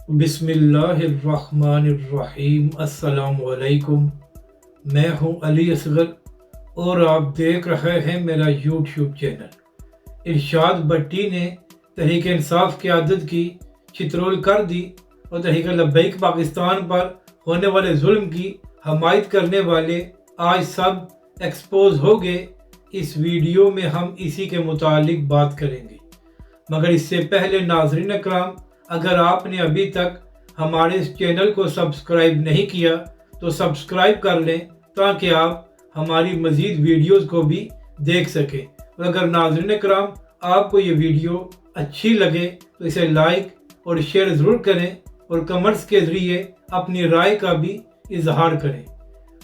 बिस्मिल्लाहिर्रहमानिर्रहीम। अस्सलामुअलैकुम। मैं हूं अली असगर और आप देख रहे हैं मेरा यूट्यूब चैनल। इरशाद भट्टी ने तहरीक इंसाफ की आदत की चित्रोल कर दी और तहरीक लब्बैक पाकिस्तान पर होने वाले जुल्म की हमायत करने वाले आज सब एक्सपोज हो गए। इस वीडियो में हम इसी के मुतालिक बात करेंगे, मगर इससे पहले नाज़रीन अकराम, अगर आपने अभी तक हमारे इस चैनल को सब्सक्राइब नहीं किया तो सब्सक्राइब कर लें ताकि आप हमारी मज़ीद वीडियोस को भी देख सकें। और अगर नाज़रीन अकराम आपको ये वीडियो अच्छी लगे तो इसे लाइक और शेयर ज़रूर करें और कमेंट्स के ज़रिए अपनी राय का भी इजहार करें।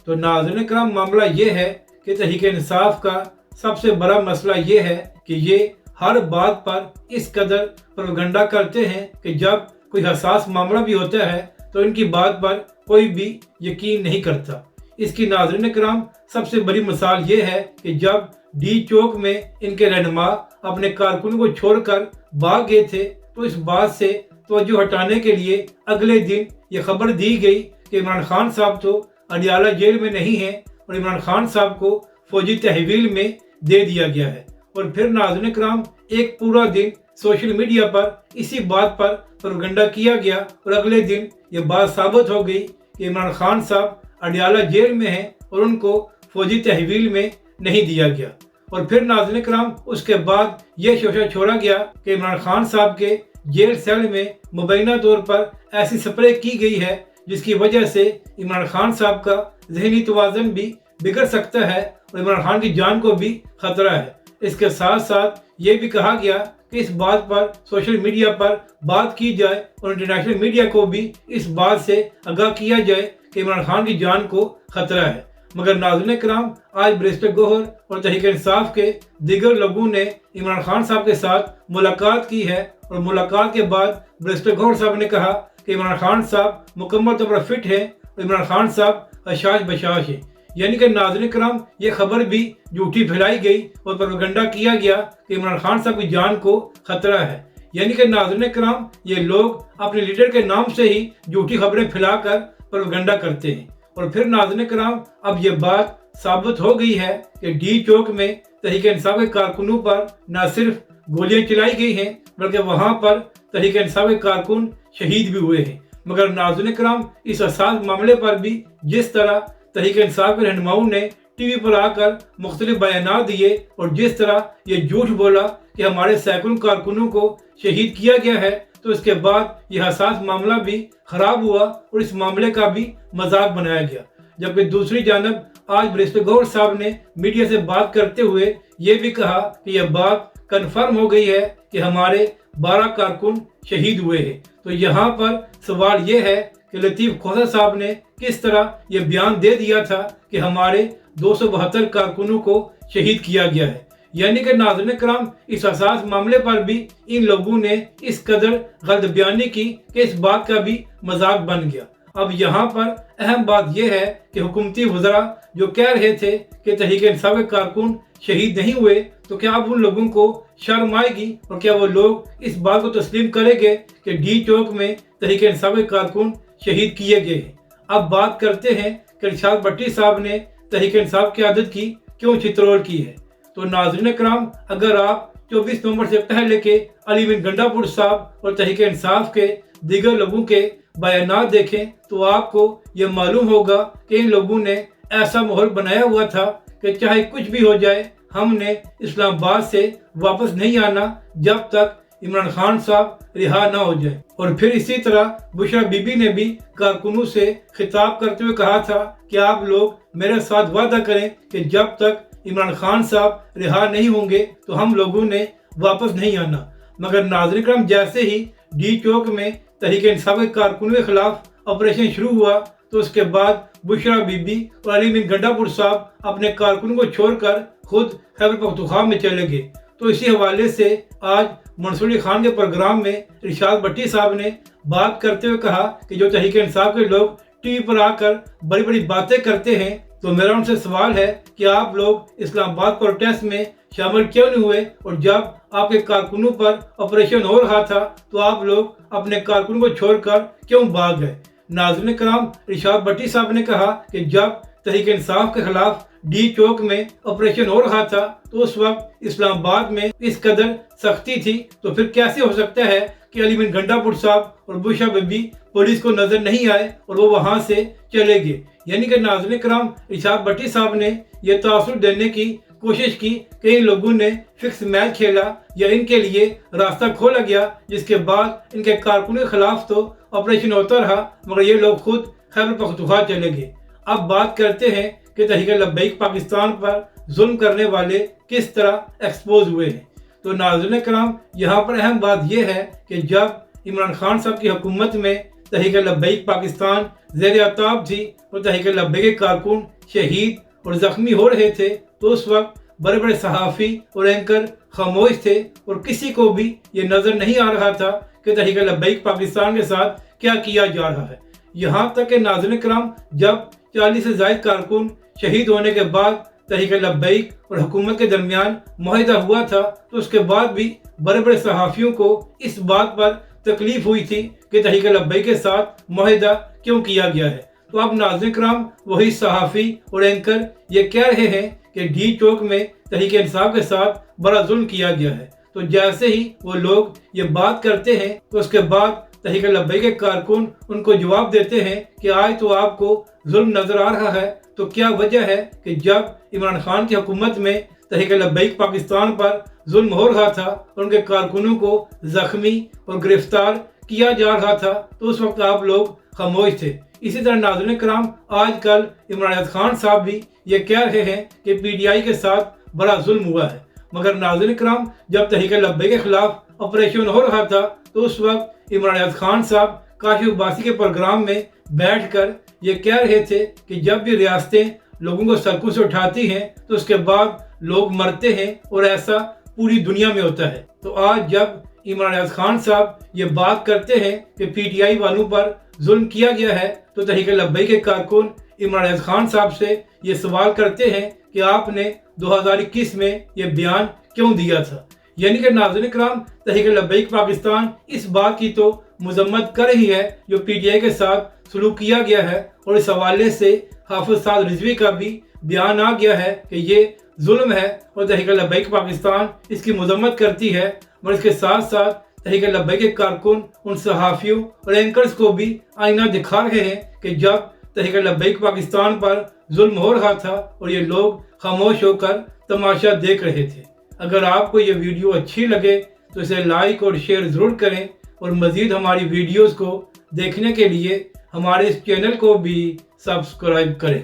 तो नाज़रीन अकराम, मामला ये है कि तहरीक इंसाफ का सबसे बड़ा मसला ये है कि ये हर बात पर इस कदर प्रोपगंडा करते हैं कि जब कोई हसास मामला भी होता है तो इनकी बात पर कोई भी यकीन नहीं करता। इसकी नाज़रीन कराम सबसे बड़ी मिसाल ये है कि जब डी चौक में इनके रहनुमा अपने कारकुन को छोड़कर भाग गए थे तो इस बात से तवज्जो हटाने के लिए अगले दिन ये खबर दी गई कि इमरान खान साहब तो अडियाला जेल में नहीं है और इमरान खान साहब को फौजी तहवील में दे दिया गया है। और फिर नाज़रीन कराम एक पूरा दिन सोशल मीडिया पर इसी बात पर प्रोपगंडा किया गया और अगले दिन ये बात साबित हो गई कि इमरान खान साहब अडियाला जेल में हैं और उनको फौजी तहवील में नहीं दिया गया। और फिर नाज़रीन कराम उसके बाद ये शोशा छोड़ा गया कि इमरान खान साहब के जेल सेल में मुबैना तौर पर ऐसी स्प्रे की गई है जिसकी वजह से इमरान खान साहब का जहनी तवाज़ुन भी बिगड़ सकता है और इमरान खान की जान को भी खतरा है। इसके साथ साथ ये भी कहा गया कि इस बात पर सोशल मीडिया पर बात की जाए और इंटरनेशनल मीडिया को भी इस बात से आगाह किया जाए कि इमरान खान की जान को खतरा है। मगर नाज़रीन कराम, आज बैरिस्टर गौहर और तहरीक इंसाफ के दीगर लोगों ने इमरान खान साहब के साथ मुलाकात की है और मुलाकात के बाद बैरिस्टर गौहर साहब ने कहा कि इमरान खान साहब मुकम्मल तौर पर फिट है और इमरान खान साहब हशाश बशाश है। यानी कि नाज़रीन कराम ये खबर भी झूठी फैलाई गई और प्रोपगंडा किया गया कि इमरान खान साहब की जान को खतरा है। यानी कि नाज़रीन कराम ये लोग अपने लीडर के नाम से ही झूठी खबरें फैलाकर प्रोपगंडा करते हैं। और फिर नाज़रीन कराम अब ये बात साबित हो गई है कि डी चौक में तहरीक इंसाफ के कारकुनों पर न सिर्फ गोलियां चलाई गई हैं बल्कि वहां पर तहरीक इंसाफ के कारकुन शहीद भी हुए हैं। मगर नाज़रीन कराम इस हसास मामले पर भी जिस तरह तहरीक इंसाफ के रहनुमाओं ने टीवी पर आकर मुख्तलिफ बयानात दिए और जिस तरह ये झूठ बोला कि हमारे सैकड़ों कारकुनों को शहीद किया गया है, तो इसके बाद ये हसास मामला भी खराब हुआ और इस मामले का भी मजाक बनाया गया। जबकि दूसरी जानब आज बैरिस्टर गौहर साहब ने मीडिया से बात करते हुए ये भी कहा कि यह बात कन्फर्म हो गई है कि हमारे 12 कारकुन शहीद हुए हैं। तो यहाँ पर सवाल ये है कि लतीफ़ खोसा साहब ने किस तरह ये बयान दे दिया था कि हमारे 272 कारकुनों को शहीद किया गया है। यानी कि नाज़रीन कराम इस हसास मामले पर भी इन लोगों ने इस कदर गलत बयानी की कि इस बात का भी मजाक बन गया। अब यहाँ पर अहम बात यह है कि हुकूमती वज़रा जो कह रहे थे कि तहरीक इंसाफ के कारकुन शहीद नहीं हुए, तो क्या अब उन लोगों को शर्म आएगी और क्या वो लोग इस बात को तस्लीम करेंगे कि डी चौक में तहरीक इंसाफ के कारकुन शहीद किए गए हैं। अब बात करते हैं कि इरशाद भट्टी साहब ने तहरीक इंसाफ की आदत की क्यों चित्रोल की है। तो नाज़रीन कराम, अगर आप 24 नवंबर से पहले के अली बिन गंडापुर साहब और तहरीक इंसाफ के दीगर लोगों के बयानात देखें तो आपको ये मालूम होगा कि इन लोगों ने ऐसा माहौल बनाया हुआ था कि चाहे कुछ भी हो जाए हमने इस्लामाबाद से वापस नहीं आना जब तक इमरान खान साहब रिहा ना हो जाए। और फिर इसी तरह बुशरा बीबी ने भी कारकुनों से खिताब करते हुए कहा था कि आप लोग मेरे साथ वादा करें कि जब तक इमरान खान साहब रिहा नहीं होंगे तो हम लोगों ने वापस नहीं आना। मगर नाज़रीन कराम जैसे ही डी चौक में तहरीक इंसाफ के कारकुनों के खिलाफ ऑपरेशन शुरू हुआ तो उसके बाद बुशरा बीबी और अली बिन गंडापुर साहब अपने कारकुनों को छोड़कर खुद खैबर पख्तूनख्वा में चले गए। तो इसी हवाले से आज मंसूर अली खान के प्रोग्राम में इरशाद भट्टी साहब ने बात करते हुए कहा कि जो तहरीक इंसाफ के लोग टीवी पर आकर बड़ी बड़ी बातें करते हैं, तो मेरा उनसे सवाल है कि आप लोग इस्लामाबाद प्रोटेस्ट में शामिल क्यों नहीं हुए, और जब آپ کے کارکنوں پر آپریشن ہو رہا تھا تو آپ لوگ اپنے کارکنوں کو چھوڑ کر کیوں بھاگ گئے؟ ناظرین کرام، ارشاد بٹی صاحب نے کہا کہ جب تحریک انصاف کے خلاف ڈی چوک میں آپریشن ہو رہا تھا تو اس وقت اسلام آباد میں اس قدر سختی تھی، تو پھر کیسے ہو سکتا ہے کہ علی بن گھنٹا پور صاحب اور بشا بی پولیس کو نظر نہیں آئے اور وہ وہاں سے چلے گئے؟ یعنی کہ ناظرین کرام، ارشاد بٹی صاحب نے یہ تاثر دینے کی کوشش کی کہ ان لوگوں نے فکس میچ کھیلا یا ان کے لیے راستہ کھولا گیا، جس کے بعد ان کے کارکنوں کے خلاف تو آپریشن ہوتا رہا مگر یہ لوگ خود خیبر پختونخوا چلے گئے۔ اب بات کرتے ہیں کہ تحریک لبیک پاکستان پر ظلم کرنے والے کس طرح ایکسپوز ہوئے ہیں۔ تو ناظرین کرام، یہاں پر اہم بات یہ ہے کہ جب عمران خان صاحب کی حکومت میں تحریک لبیک پاکستان زیر اعتاب تھی اور تحریک لبیک کے کارکن شہید اور زخمی ہو رہے تھے تو اس وقت بڑے بڑے صحافی اور اینکر خاموش تھے اور کسی کو بھی یہ نظر نہیں آ رہا تھا کہ تحریک لبیک پاکستان کے ساتھ کیا کیا جا رہا ہے۔ یہاں تک کہ ناظرین کرام، جب 40 سے زائد کارکن شہید ہونے کے بعد تحریک لبیک اور حکومت کے درمیان معاہدہ ہوا تھا تو اس کے بعد بھی بڑے بڑے صحافیوں کو اس بات پر تکلیف ہوئی تھی کہ تحریک لبیک کے ساتھ معاہدہ کیوں کیا گیا ہے۔ تو اب ناظرین کرام، وہی صحافی اور اینکر یہ کہہ رہے ہیں کہ ڈی چوک میں تحریک انصاف کے ساتھ بڑا ظلم کیا گیا ہے، تو جیسے ہی وہ لوگ یہ بات کرتے ہیں تو اس کے بعد تحریک لبیک کے کارکن ان کو جواب دیتے ہیں کہ آج تو آپ کو ظلم نظر آ رہا ہے، تو کیا وجہ ہے کہ جب عمران خان کی حکومت میں تحریک لبیک پاکستان پر ظلم ہو رہا تھا اور ان کے کارکنوں کو زخمی اور گرفتار کیا جا رہا تھا تو اس وقت آپ لوگ خاموش تھے؟ اسی طرح ناظرین کرام، آج کل عمران خان صاحب بھی یہ کہہ رہے ہیں کہ پی ٹی آئی کے ساتھ بڑا ظلم ہوا ہے، مگر ناظرین کرام، جب تحریک لبیک کے خلاف آپریشن ہو رہا تھا تو اس وقت عمران خان صاحب کاشف عباسی کے پروگرام میں بیٹھ کر یہ کہہ رہے تھے کہ جب بھی ریاستیں لوگوں کو سڑکوں سے اٹھاتی ہیں تو اس کے بعد لوگ مرتے ہیں اور ایسا پوری دنیا میں ہوتا ہے۔ تو آج جب عمران خان صاحب یہ بات کرتے ہیں کہ پی ٹی آئی والوں پر ظلم کیا گیا ہے تو تحریک لبیک کے کارکن عمران خان صاحب سے یہ سوال کرتے ہیں کہ آپ نے 2021 میں یہ بیان کیوں دیا تھا؟ یعنی کہ ناظرین کرام، تحریک لبیک پاکستان اس بات کی تو مذمت کر رہی ہے جو پی ٹی آئی کے ساتھ سلوک کیا گیا ہے، اور اس حوالے سے حافظ سعد رضوی کا بھی بیان آ گیا ہے کہ یہ ظلم ہے اور تحریک لبیک پاکستان اس کی مذمت کرتی ہے، اور اس کے ساتھ ساتھ تحریک لبیک کے کارکن ان صحافیوں اور اینکرز کو بھی آئینہ دکھا رہے ہیں کہ جب تحریک لبیک پاکستان پر ظلم ہو رہا تھا اور یہ لوگ خاموش ہو کر تماشا دیکھ رہے تھے۔ اگر آپ کو یہ ویڈیو اچھی لگے تو اسے لائک اور شیئر ضرور کریں، اور مزید ہماری ویڈیوز کو دیکھنے کے لیے ہمارے اس چینل کو بھی سبسکرائب کریں۔